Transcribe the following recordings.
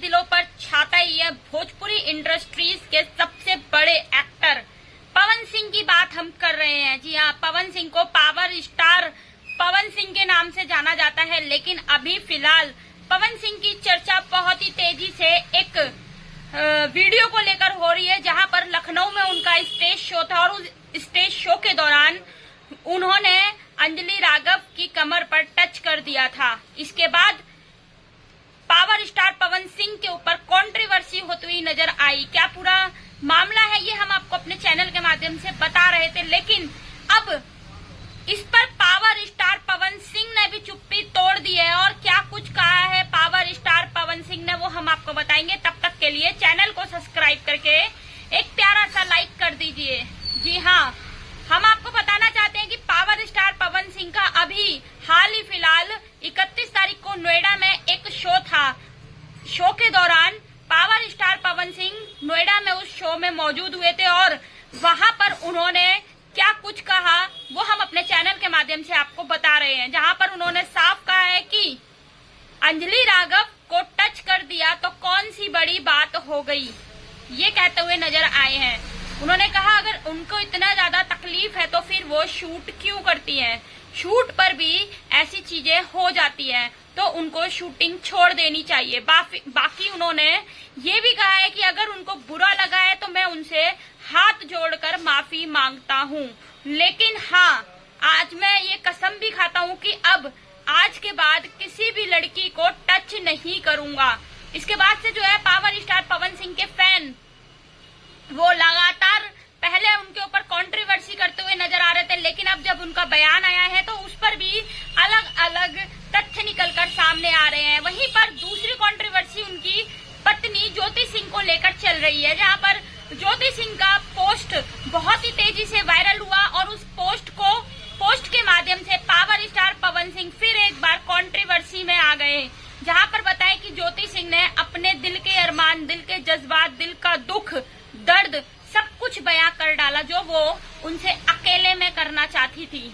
दिलों पर छाता ही है। भोजपुरी इंडस्ट्रीज के सबसे बड़े एक्टर पवन सिंह की बात हम कर रहे हैं। जी हाँ, पवन सिंह को पावर स्टार पवन सिंह के नाम से जाना जाता है, लेकिन अभी फिलहाल पवन सिंह की चर्चा बहुत ही तेजी से एक वीडियो को लेकर हो रही है, जहां पर लखनऊ में उनका स्टेज शो था और उस स्टेज शो के दौरान उन्होंने अंजलि राघव की कमर पर टच कर दिया था। इसके बाद पावर स्टार पवन सिंह के ऊपर कंट्रोवर्सी होती हुई नजर आई। क्या पूरा मामला है, ये हम आपको अपने चैनल के माध्यम से बता रहे थे, लेकिन अब इस पर पावर स्टार पवन सिंह ने भी चुप्पी तोड़ दी है। और क्या कुछ कहा है पावर स्टार पवन सिंह ने, वो हम आपको बताएंगे। तब तक के लिए चैनल को सब्सक्राइब करके एक प्यारा सा लाइक कर दीजिए। जी हाँ, हम आपको बताना चाहते हैं कि पावर स्टार पवन सिंह का अभी हाल ही फिलहाल 31 तारीख को नोएडा में एक शो था। शो के दौरान पावर स्टार पवन सिंह नोएडा में उस शो में मौजूद हुए थे और वहां पर उन्होंने क्या कुछ कहा वो हम अपने चैनल के माध्यम से आपको बता रहे हैं। जहां पर उन्होंने साफ कहा है कि अंजलि राघव को टच कर दिया तो कौन सी बड़ी बात हो गई, ये कहते हुए नजर आए हैं। उन्होंने कहा अगर उनको इतना ज्यादा तकलीफ है तो फिर वो शूट क्यों करती हैं। शूट पर भी ऐसी चीजें हो जाती हैं तो उनको शूटिंग छोड़ देनी चाहिए। बाकी उन्होंने ये भी कहा है कि अगर उनको बुरा लगा है तो मैं उनसे हाथ जोड़कर माफी मांगता हूँ, लेकिन हाँ, आज मैं ये कसम भी खाता हूँ कि अब आज के बाद किसी भी लड़की को टच नहीं करूंगा। इसके बाद से जो है पावर स्टार पवन सिंह के फैन वो लगातार पहले उनके ऊपर कंट्रोवर्सी करते हुए नजर आ रहे थे, लेकिन अब जब उनका बयान आया है तो उस पर भी अलग अलग तथ्य निकलकर सामने आ रहे हैं। वहीं पर दूसरी कंट्रोवर्सी उनकी पत्नी ज्योति सिंह को लेकर चल रही है, जहां पर ज्योति सिंह का पोस्ट बहुत ही तेजी से वायरल हुआ और उस पोस्ट के माध्यम से पावर स्टार पवन सिंह फिर एक बार कंट्रोवर्सी में आ गए। जहां पर बताया कि ज्योति सिंह ने अपने दिल के अरमान, दिल के जज्बात, दिल का दुख, दर्द सब कुछ बयां कर डाला जो वो उनसे अकेले में करना चाहती थी।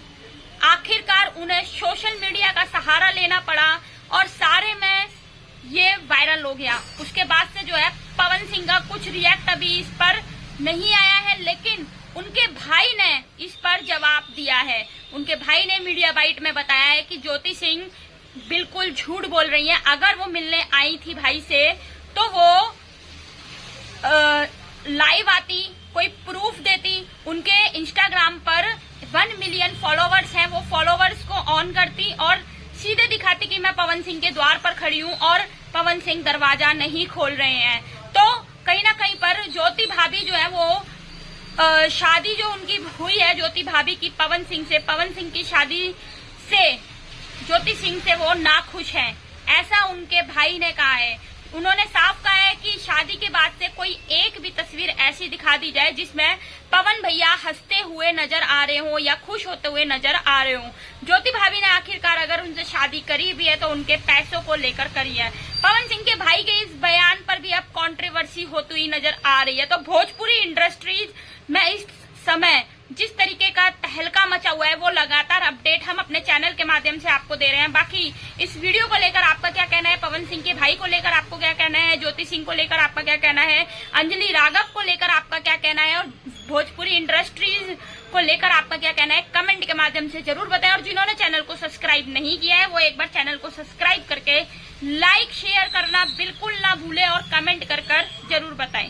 आखिरकार उन्हें सोशल मीडिया का सहारा लेना पड़ा और सारे में ये वायरल हो गया। उसके बाद से जो है पवन सिंह का कुछ रिएक्ट अभी इस पर नहीं आया है, लेकिन उनके भाई ने इस पर जवाब दिया है। उनके भाई ने मीडिया बाइट में बताया है कि ज्योति सिंह बिल्कुल झूठ बोल रही है। अगर वो मिलने आई थी भाई से तो वो लाइव आती, कोई प्रूफ देती, उनके इंस्टाग्राम पर 1 मिलियन फॉलोवर्स हैं, वो फॉलोवर्स को ऑन करती और सीधे दिखाती कि मैं पवन सिंह के द्वार पर खड़ी हूँ और पवन सिंह दरवाजा नहीं खोल रहे हैं। तो कहीं ना कहीं पर ज्योति भाभी जो है वो शादी जो उनकी हुई है ज्योति भाभी की पवन सिंह से, पवन सिंह की शादी से ज्योति सिंह से वो नाखुश हैं, ऐसा उनके भाई ने कहा है। उन्होंने साफ कहा है कि शादी के बाद से कोई एक भी तस्वीर ऐसी दिखा दी जाए जिसमें पवन भैया हंसते हुए नजर आ रहे हो या खुश होते हुए नजर आ रहे हो। ज्योति भाभी ने आखिरकार अगर उनसे शादी करी भी है तो उनके पैसों को लेकर करी है। पवन सिंह के भाई के इस बयान पर भी अब कंट्रोवर्सी होती हुई नजर आ रही है। तो भोजपुरी इंडस्ट्रीज में इस समय जिस तरीके का तहलका मचा हुआ है वो लगातार अपडेट हम अपने चैनल के माध्यम से आपको दे रहे हैं। बाकी इस वीडियो को लेकर आपका क्या कहना है, पवन सिंह के भाई को लेकर आपको क्या कहना है, ज्योति सिंह को लेकर आपका क्या कहना है, अंजलि राघव को लेकर आपका क्या कहना है और भोजपुरी इंडस्ट्रीज को लेकर आपका क्या कहना है, कमेंट के माध्यम से जरूर बताएं। और जिन्होंने चैनल को सब्सक्राइब नहीं किया है वो एक बार चैनल को सब्सक्राइब करके लाइक शेयर करना बिल्कुल ना भूले और कमेंट कर जरूर बताएं।